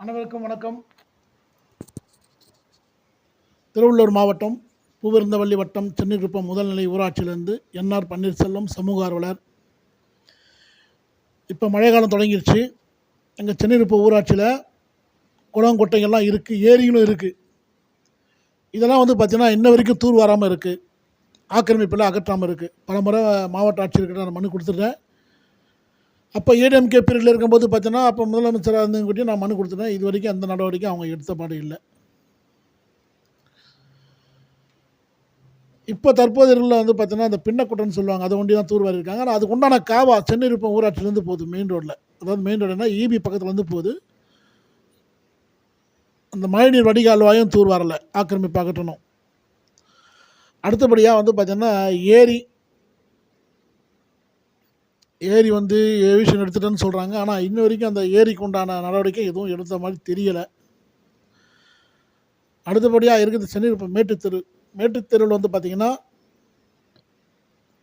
அனைவருக்கும் வணக்கம். திருவள்ளூர் மாவட்டம் பூவிருந்தவல்லி வட்டம் சென்னிகுப்பம் முதல்நிலை ஊராட்சியிலிருந்து என்ஆர் பன்னீர்செல்வம், சமூக ஆர்வலர். இப்போ மழை காலம் தொடங்கிடுச்சு. எங்கள் சென்னிகுப்பம் ஊராட்சியில் குளம் குட்டைகள்லாம் இருக்குது, ஏரிகளும் இருக்குது. இதெல்லாம் பார்த்திங்கன்னா இன்ன வரைக்கும் தூர் வராமல் இருக்குது, ஆக்கிரமிப்பெல்லாம் அகற்றாமல் இருக்குது. பல முறை மாவட்ட ஆட்சியர்கிட்ட நான் மனு கொடுத்துட்டேன். அப்போ ஏடிஎம்கே பீரியடில் இருக்கும்போது பார்த்தீங்கன்னா, அப்போ முதலமைச்சராக இருந்தவங்கிட்டே நான் மனு கொடுத்துட்டேன். இது வரைக்கும் எந்த நடவடிக்கையும் அவங்க எடுத்த பாடு இல்லை. இப்போ தற்போது இருக்கிற பார்த்தீங்கன்னா, அந்த பின்னக்குட்டன்னு சொல்லுவாங்க, அதை ஒண்டி தான் தூர்வாரி இருக்காங்க. ஆனால் அதுக்கு உண்டான காவா சென்னிகுப்பம் ஊராட்சியிலேருந்து போகுது, மெயின் ரோட்டில். அதாவது மெயின் ரோடுனா ஈபி பக்கத்துலேருந்து போகுது. அந்த மழைநீர் வடிகால் வாயும் தூர் வரலை, ஆக்கிரமிப்பு அகற்றணும். அடுத்தபடியாக பார்த்தீங்கன்னா ஏரி ஏவிஷன் எடுத்துட்டேன்னு சொல்கிறாங்க. ஆனால் இன்ன வரைக்கும் அந்த ஏரிக்கு உண்டான நடவடிக்கை எதுவும் எடுத்த மாதிரி தெரியலை. அடுத்தபடியாக இருக்குது சென்னிகுப்பம் மேட்டுத்தெருவில் பார்த்திங்கன்னா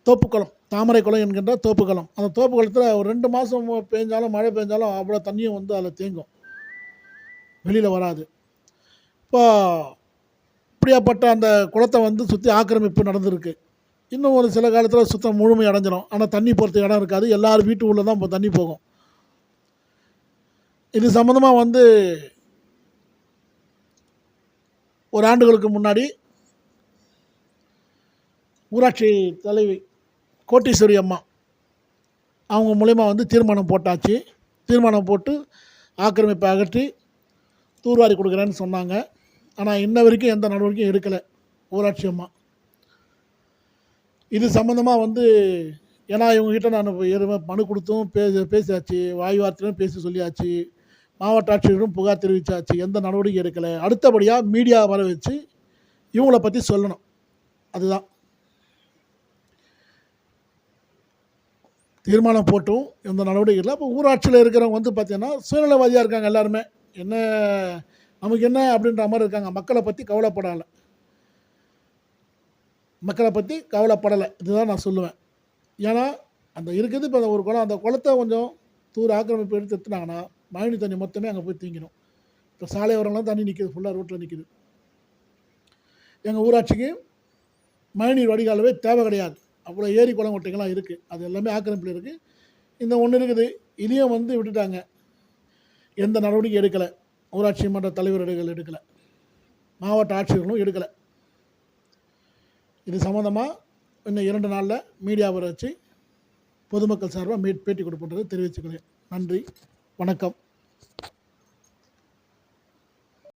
தோப்புக்குளம், தாமரை குளம் என்கின்ற தோப்புக்குளம். அந்த தோப்புக்குளத்தில் ஒரு 2 மாதம் பெஞ்சாலும் மழை பெஞ்சாலும் அவ்வளோ தண்ணியும் அதில் தேங்கும், வெளியில் வராது. இப்போ இப்படியாப்பட்ட அந்த குளத்தை சுற்றி ஆக்கிரமிப்பு நடந்திருக்கு. இன்னும் ஒரு சில காலத்தில் சுத்தம் முழுமை அடைஞ்சிடும். ஆனால் தண்ணி போகிறதுக்கு இடம் இருக்காது, எல்லோரும் வீட்டு உள்ளே தான் இப்போ தண்ணி போகும். இது சம்மந்தமாக ஒரு ஆண்டுகளுக்கு முன்னாடி ஊராட்சி தலைவி கோட்டீஸ்வரி அம்மா அவங்க மூலயமா தீர்மானம் போட்டாச்சு. தீர்மானம் போட்டு ஆக்கிரமிப்பை அகற்றி தூர்வாரி கொடுக்குறேன்னு சொன்னாங்க. ஆனால் இன்ன வரைக்கும் எந்த நடவடிக்கையும் எடுக்கலை ஊராட்சி அம்மா. இது சம்மந்தமாக ஏன்னா இவங்ககிட்ட நான் மனு கொடுத்தும் பேசியாச்சு, வாய் வார்த்தையும் பேசி சொல்லியாச்சு, மாவட்ட ஆட்சியரும் புகார் தெரிவித்தாச்சு, எந்த நடவடிக்கை எடுக்கலை. அடுத்தபடியாக மீடியா வர வச்சு இவங்கள பற்றி சொல்லணும், அதுதான். தீர்மானம் போட்டும் எந்த நடவடிக்கை இல்லை. அப்போ ஊராட்சியில் இருக்கிறவங்க பார்த்தீங்கன்னா சுயநலவாதியாக இருக்காங்க. எல்லாருமே என்ன நமக்கு என்ன அப்படின்ற மாதிரி இருக்காங்க. மக்களை பற்றி கவலைப்படலை, இதுதான் நான் சொல்லுவேன். ஏன்னா அந்த இருக்குது இப்போ ஒரு குளம், அந்த குளத்தை கொஞ்சம் தூர் ஆக்கிரமிப்பு எடுத்து எடுத்துனாங்கன்னா மழைநீர் தண்ணி மொத்தமே அங்கே போய் தீங்கிடும். இப்போ சாலை ஓரங்கள்லாம் தண்ணி நிற்கிது, ஃபுல்லாக ரோட்டில் நிற்கிது. எங்கள் ஊராட்சிக்கு மழைநீர் வடிகாலவே தேவை கிடையாது. அவ்வளோ ஏரி குளம் குட்டைகள்லாம் இருக்குது, அது எல்லாமே ஆக்கிரமிப்பில் இருக்குது. இந்த ஒன்று இருக்குது, இதையும் விட்டுட்டாங்க. எந்த நடவடிக்கை எடுக்கலை, ஊராட்சி மன்ற தலைவர்கள் எடுக்கலை, மாவட்ட ஆட்சியர்களும் எடுக்கலை. இது சம்மந்தமாக இன்னும் 2 நாளில் மீடியாவை வச்சு பொதுமக்கள் சார்பாக பேட்டி கொடுப்பதை தெரிவிச்சுக்கிறேன். நன்றி, வணக்கம்.